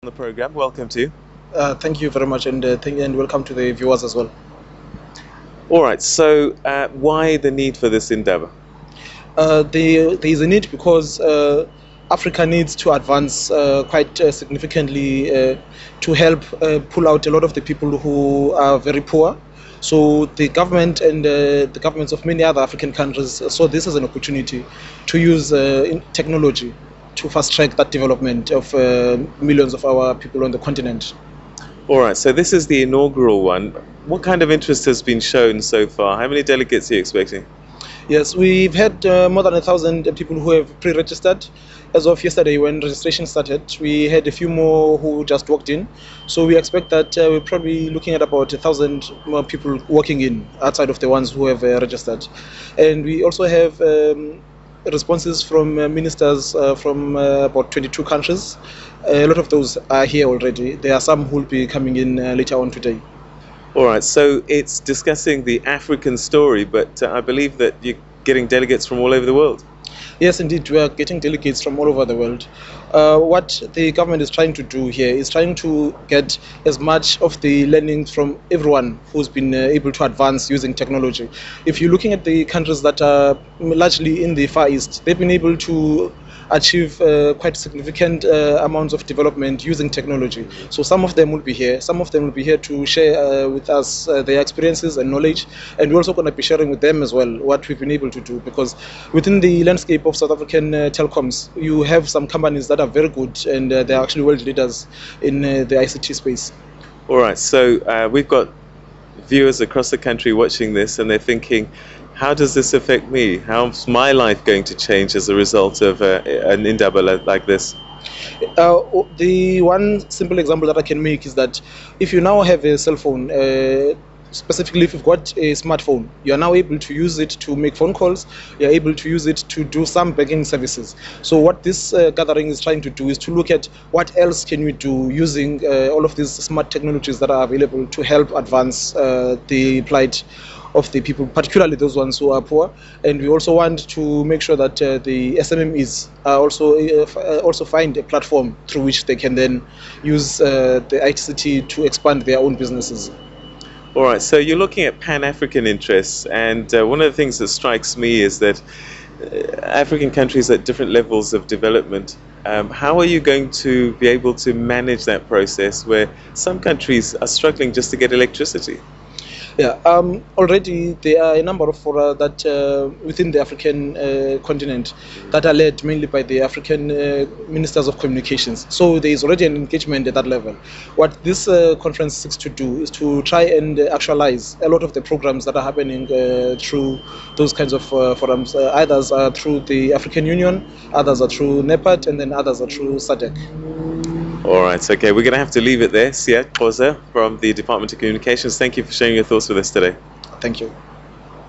The program. Welcome to you. Thank you very much, and welcome to the viewers as well. All right. So, why the need for this endeavor? There is a need because Africa needs to advance quite significantly to help pull out a lot of the people who are very poor. So the government and the governments of many other African countries saw this as an opportunity to use technology to fast track that development of millions of our people on the continent. All right. So, this is the inaugural one. What kind of interest has been shown so far? How many delegates are you expecting? Yes, we've had more than 1,000 people who have pre-registered. As of yesterday, when registration started, we had a few more who just walked in. So we expect that we're probably looking at about 1,000 more people walking in outside of the ones who have registered. And we also have responses from ministers from about 22 countries. A lot of those are here already. There are some who will be coming in later on today. All right. So, it's discussing the African story, but I believe that you're getting delegates from all over the world. Yes, indeed, we are getting delegates from all over the world. What the government is trying to do here is trying to get as much of the learning from everyone who's been able to advance using technology. If you're looking at the countries that are largely in the Far East, they've been able to achieve quite significant amounts of development using technology. So some of them will be here. Some of them will be here to share with us their experiences and knowledge. And we're also going to be sharing with them as well what we've been able to do. Because within the landscape of South African telecoms, you have some companies that are very good and they're actually world leaders in the ICT space. All right. So, we've got viewers across the country watching this, and they're thinking, how does this affect me? How's my life going to change as a result of an endeavor like this? The one simple example that I can make is that if you now have a cell phone, specifically if you've got a smartphone, you are now able to use it to make phone calls, you are able to use it to do some banking services. So what this gathering is trying to do is to look at what else can we do using all of these smart technologies that are available to help advance the plight of the people, particularly those ones who are poor. And we also want to make sure that the SMMEs are also find a platform through which they can then use the ICT to expand their own businesses. All right, so you're looking at Pan-African interests, and one of the things that strikes me is that African countries at different levels of development, how are you going to be able to manage that process where some countries are struggling just to get electricity? Yeah, already there are a number of fora that within the African continent that are led mainly by the African ministers of communications. So there is already an engagement at that level. What this conference seeks to do is to try and actualize a lot of the programs that are happening through those kinds of forums. Others are through the African Union, others are through NEPAD, and then others are through SADC. All right, okay, we're going to have to leave it there. Siya Khoza from the Department of Communications, thank you for sharing your thoughts with us today. Thank you.